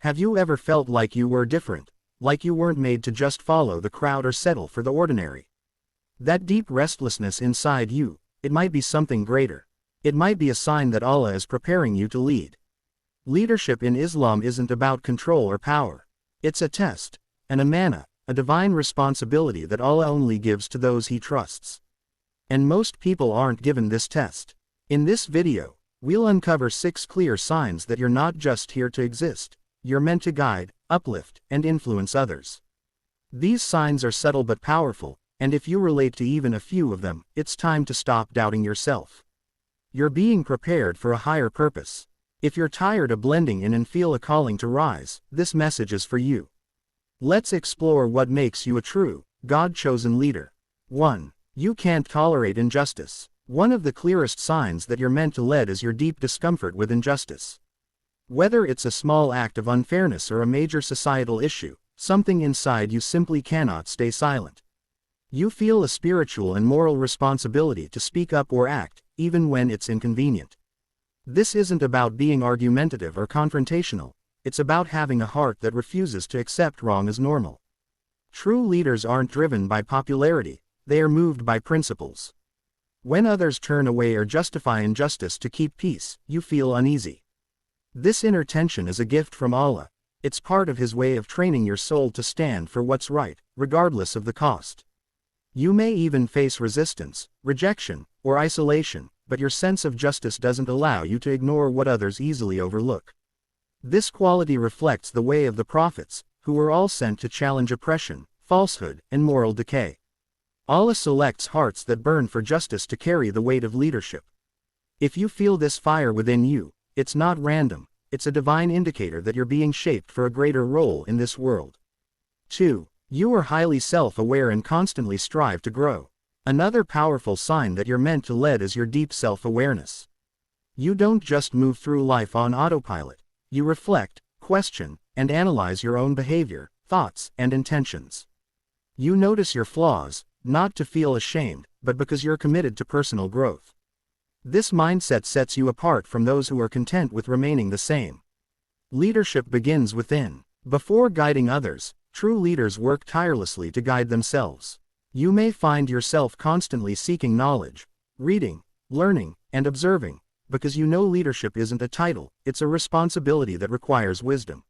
Have you ever felt like you were different, like you weren't made to just follow the crowd or settle for the ordinary? That deep restlessness inside you, it might be something greater. It might be a sign that Allah is preparing you to lead. Leadership in Islam isn't about control or power. It's a test, an amanah, a divine responsibility that Allah only gives to those He trusts. And most people aren't given this test. In this video, we'll uncover 6 clear signs that you're not just here to exist, you're meant to guide, uplift, and influence others. These signs are subtle but powerful, and if you relate to even a few of them, it's time to stop doubting yourself. You're being prepared for a higher purpose. If you're tired of blending in and feel a calling to rise, this message is for you. Let's explore what makes you a true, God-chosen leader. 1. You can't tolerate injustice. One of the clearest signs that you're meant to lead is your deep discomfort with injustice. Whether it's a small act of unfairness or a major societal issue, something inside you simply cannot stay silent. You feel a spiritual and moral responsibility to speak up or act, even when it's inconvenient. This isn't about being argumentative or confrontational, it's about having a heart that refuses to accept wrong as normal. True leaders aren't driven by popularity, they are moved by principles. When others turn away or justify injustice to keep peace, you feel uneasy. This inner tension is a gift from Allah. It's part of His way of training your soul to stand for what's right, regardless of the cost. You may even face resistance, rejection, or isolation, but your sense of justice doesn't allow you to ignore what others easily overlook. This quality reflects the way of the prophets, who were all sent to challenge oppression, falsehood, and moral decay. Allah selects hearts that burn for justice to carry the weight of leadership. If you feel this fire within you, it's not random, it's a divine indicator that you're being shaped for a greater role in this world. 2. You are highly self-aware and constantly strive to grow. Another powerful sign that you're meant to lead is your deep self-awareness. You don't just move through life on autopilot. You reflect, question, and analyze your own behavior, thoughts, and intentions. You notice your flaws, not to feel ashamed, but because you're committed to personal growth. This mindset sets you apart from those who are content with remaining the same. Leadership begins within. Before guiding others, true leaders work tirelessly to guide themselves. You may find yourself constantly seeking knowledge, reading, learning, and observing, because you know leadership isn't a title, it's a responsibility that requires wisdom.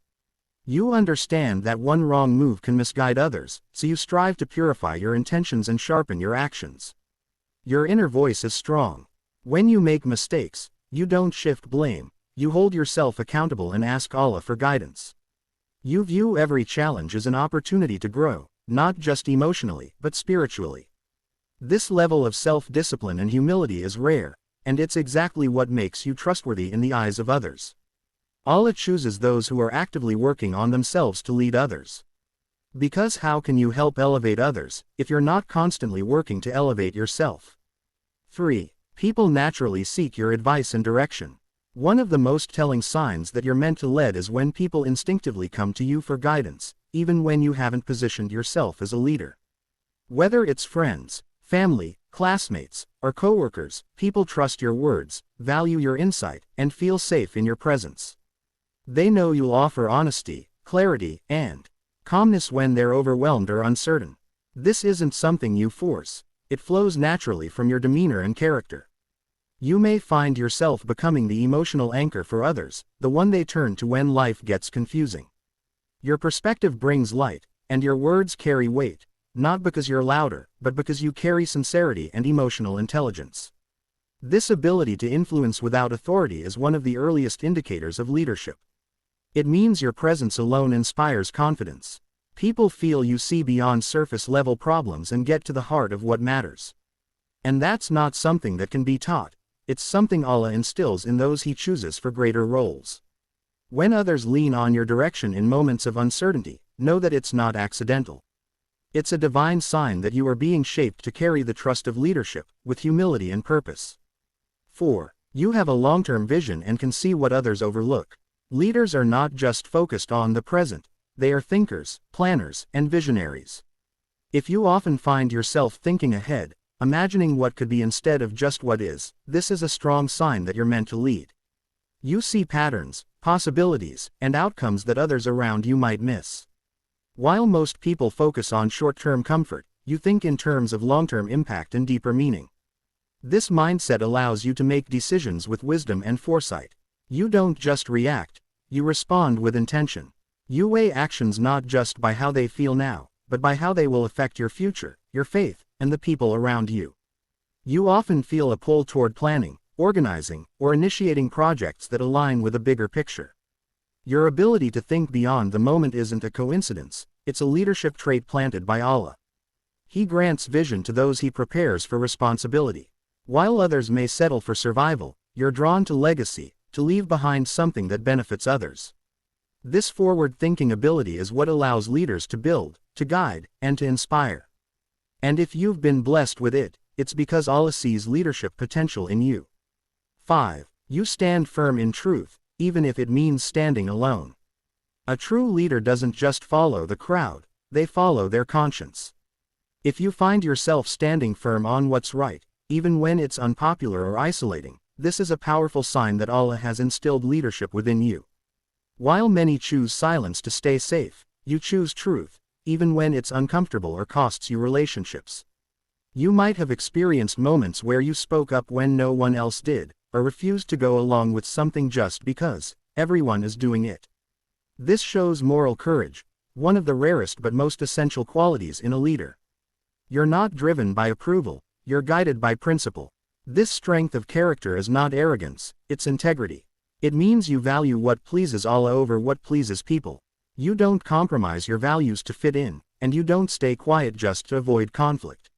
You understand that one wrong move can misguide others, so you strive to purify your intentions and sharpen your actions. Your inner voice is strong. When you make mistakes, you don't shift blame, you hold yourself accountable and ask Allah for guidance. You view every challenge as an opportunity to grow, not just emotionally, but spiritually. This level of self-discipline and humility is rare, and it's exactly what makes you trustworthy in the eyes of others. Allah chooses those who are actively working on themselves to lead others. Because how can you help elevate others, if you're not constantly working to elevate yourself? 3. People naturally seek your advice and direction. One of the most telling signs that you're meant to lead is when people instinctively come to you for guidance, even when you haven't positioned yourself as a leader. Whether it's friends, family, classmates, or coworkers, people trust your words, value your insight, and feel safe in your presence. They know you'll offer honesty, clarity, and calmness when they're overwhelmed or uncertain. This isn't something you force, it flows naturally from your demeanor and character. You may find yourself becoming the emotional anchor for others, the one they turn to when life gets confusing. Your perspective brings light, and your words carry weight, not because you're louder, but because you carry sincerity and emotional intelligence. This ability to influence without authority is one of the earliest indicators of leadership. It means your presence alone inspires confidence. People feel you see beyond surface-level problems and get to the heart of what matters. And that's not something that can be taught, it's something Allah instills in those He chooses for greater roles. When others lean on your direction in moments of uncertainty, know that it's not accidental. It's a divine sign that you are being shaped to carry the trust of leadership, with humility and purpose. 4. You have a long-term vision and can see what others overlook. Leaders are not just focused on the present, they are thinkers, planners, and visionaries. If you often find yourself thinking ahead, imagining what could be instead of just what is, this is a strong sign that you're meant to lead. You see patterns, possibilities, and outcomes that others around you might miss. While most people focus on short-term comfort, you think in terms of long-term impact and deeper meaning. This mindset allows you to make decisions with wisdom and foresight. You don't just react, you respond with intention. You weigh actions not just by how they feel now, but by how they will affect your future, your faith, and the people around you. You often feel a pull toward planning, organizing, or initiating projects that align with a bigger picture. Your ability to think beyond the moment isn't a coincidence, it's a leadership trait planted by Allah. He grants vision to those He prepares for responsibility. While others may settle for survival, you're drawn to legacy, to leave behind something that benefits others. This forward-thinking ability is what allows leaders to build, to guide, and to inspire. And if you've been blessed with it, it's because Allah sees leadership potential in you. 5. You stand firm in truth, even if it means standing alone. A true leader doesn't just follow the crowd, they follow their conscience. If you find yourself standing firm on what's right, even when it's unpopular or isolating, this is a powerful sign that Allah has instilled leadership within you. While many choose silence to stay safe, you choose truth, even when it's uncomfortable or costs you relationships. You might have experienced moments where you spoke up when no one else did, or refused to go along with something just because everyone is doing it. This shows moral courage, one of the rarest but most essential qualities in a leader. You're not driven by approval, you're guided by principle. This strength of character is not arrogance, it's integrity. It means you value what pleases Allah over what pleases people. You don't compromise your values to fit in, and you don't stay quiet just to avoid conflict.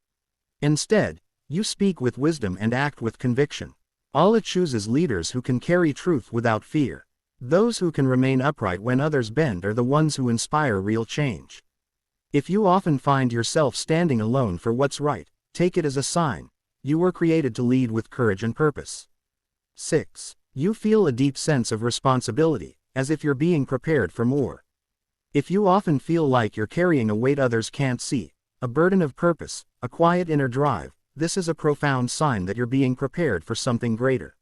Instead, you speak with wisdom and act with conviction. Allah chooses leaders who can carry truth without fear. Those who can remain upright when others bend are the ones who inspire real change. If you often find yourself standing alone for what's right, take it as a sign. You were created to lead with courage and purpose. 6. You feel a deep sense of responsibility, as if you're being prepared for more. If you often feel like you're carrying a weight others can't see, a burden of purpose, a quiet inner drive, this is a profound sign that you're being prepared for something greater.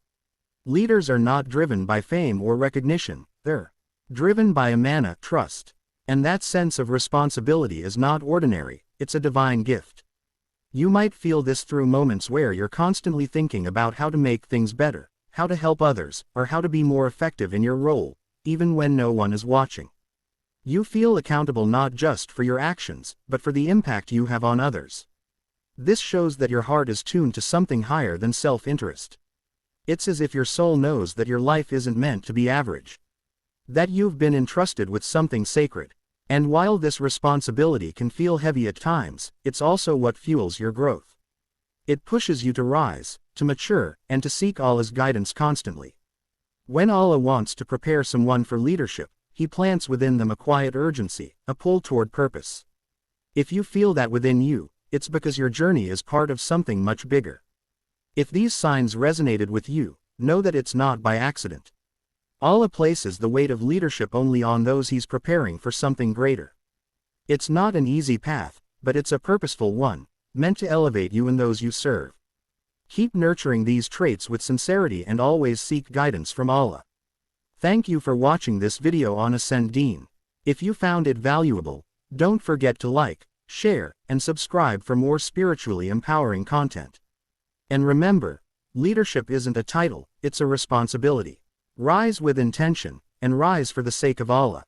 Leaders are not driven by fame or recognition, they're driven by amana, trust. And that sense of responsibility is not ordinary, it's a divine gift. You might feel this through moments where you're constantly thinking about how to make things better, how to help others, or how to be more effective in your role, even when no one is watching. You feel accountable not just for your actions, but for the impact you have on others. This shows that your heart is tuned to something higher than self-interest. It's as if your soul knows that your life isn't meant to be average. That you've been entrusted with something sacred. And while this responsibility can feel heavy at times, it's also what fuels your growth. It pushes you to rise, to mature, and to seek Allah's guidance constantly. When Allah wants to prepare someone for leadership, He plants within them a quiet urgency, a pull toward purpose. If you feel that within you, it's because your journey is part of something much bigger. If these signs resonated with you, know that it's not by accident. Allah places the weight of leadership only on those He's preparing for something greater. It's not an easy path, but it's a purposeful one, meant to elevate you and those you serve. Keep nurturing these traits with sincerity and always seek guidance from Allah. Thank you for watching this video on Ascend Deen. If you found it valuable, don't forget to like, share, and subscribe for more spiritually empowering content. And remember, leadership isn't a title, it's a responsibility. Rise with intention, and rise for the sake of Allah.